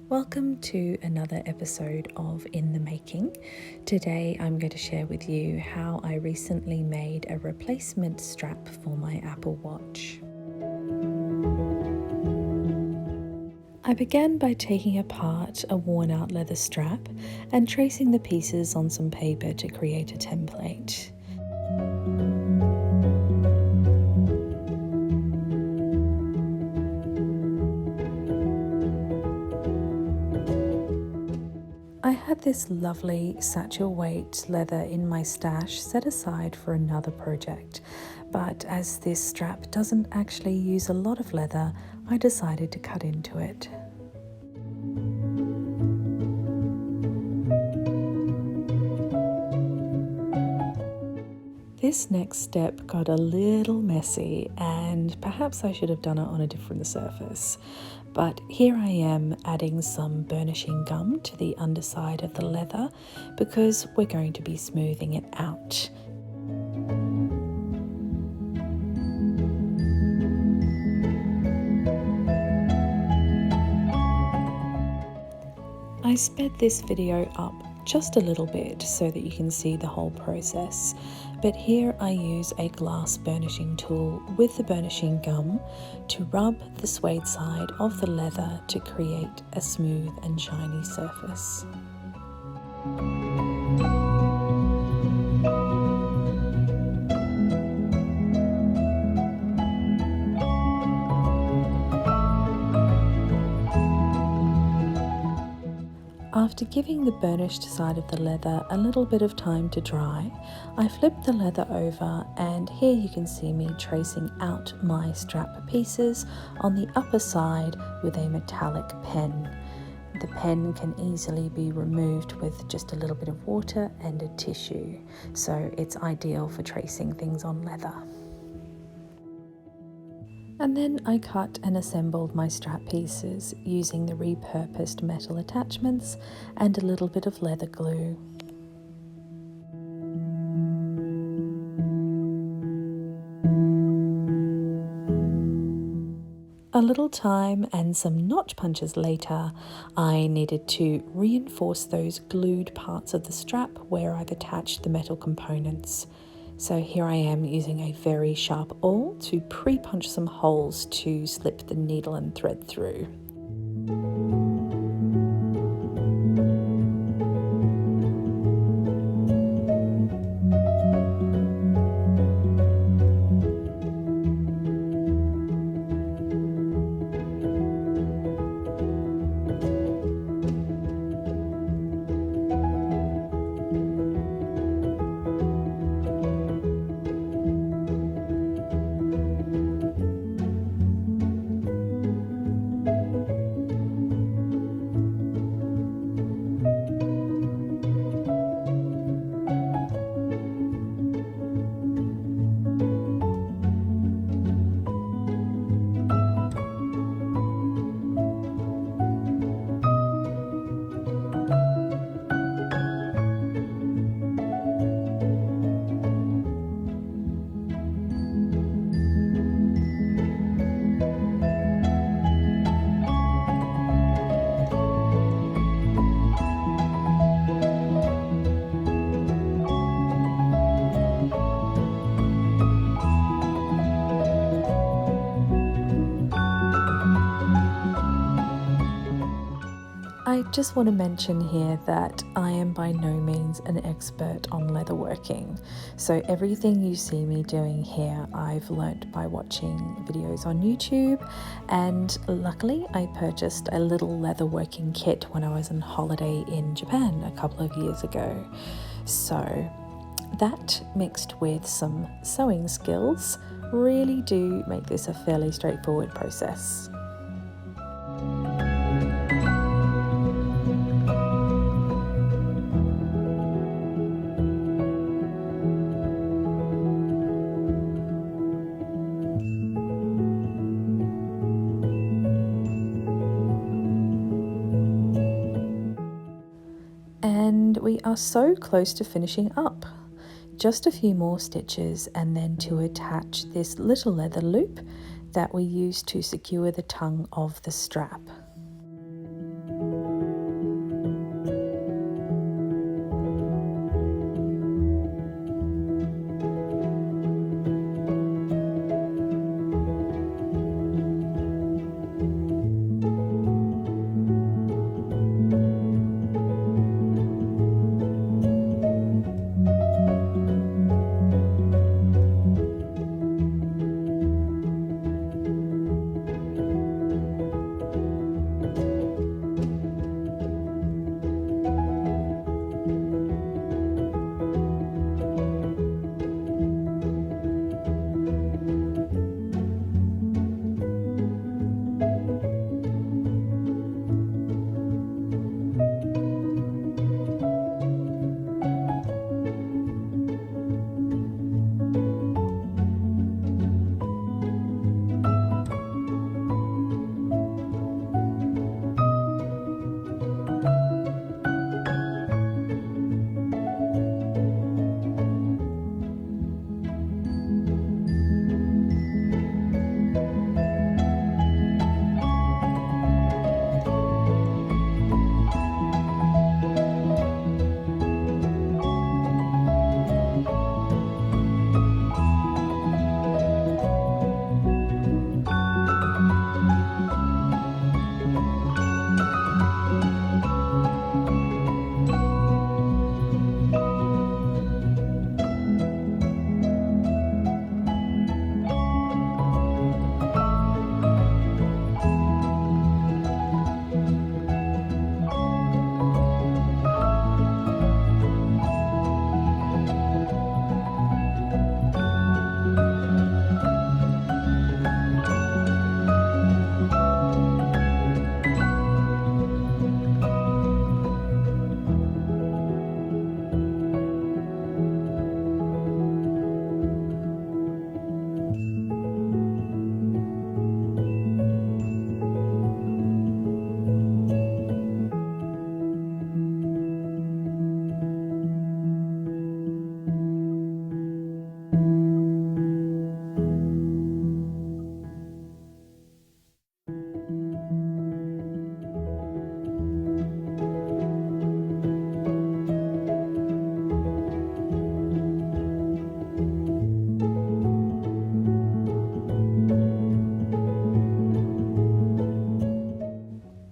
Welcome to another episode of In the Making. Today I'm going to share with you how I recently made a replacement strap for my Apple Watch. I began by taking apart a worn out leather strap and tracing the pieces on some paper to create a template. I had this lovely satchel weight leather in my stash set aside for another project, but as this strap doesn't actually use a lot of leather, I decided to cut into it. This next step got a little messy, and perhaps I should have done it on a different surface. But here I am adding some burnishing gum to the underside of the leather because we're going to be smoothing it out. I sped this video up just a little bit so that you can see the whole process, but here I use a glass burnishing tool with the burnishing gum to rub the suede side of the leather to create a smooth and shiny surface. After giving the burnished side of the leather a little bit of time to dry, I flipped the leather over, and here you can see me tracing out my strap pieces on the upper side with a metallic pen. The pen can easily be removed with just a little bit of water and a tissue, so it's ideal for tracing things on leather. And then I cut and assembled my strap pieces using the repurposed metal attachments and a little bit of leather glue. A little time and some notch punches later, I needed to reinforce those glued parts of the strap where I've attached the metal components. So here I am using a very sharp awl to pre-punch some holes to slip the needle and thread through. I just want to mention here that I am by no means an expert on leatherworking, so everything you see me doing here I've learnt by watching videos on YouTube, and luckily I purchased a little leatherworking kit when I was on holiday in Japan a couple of years ago. So that mixed with some sewing skills really do make this a fairly straightforward process. And we are so close to finishing up. Just a few more stitches and then to attach this little leather loop that we use to secure the tongue of the strap.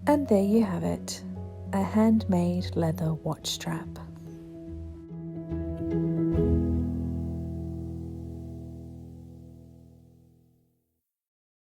And there you have it, a handmade leather watch strap.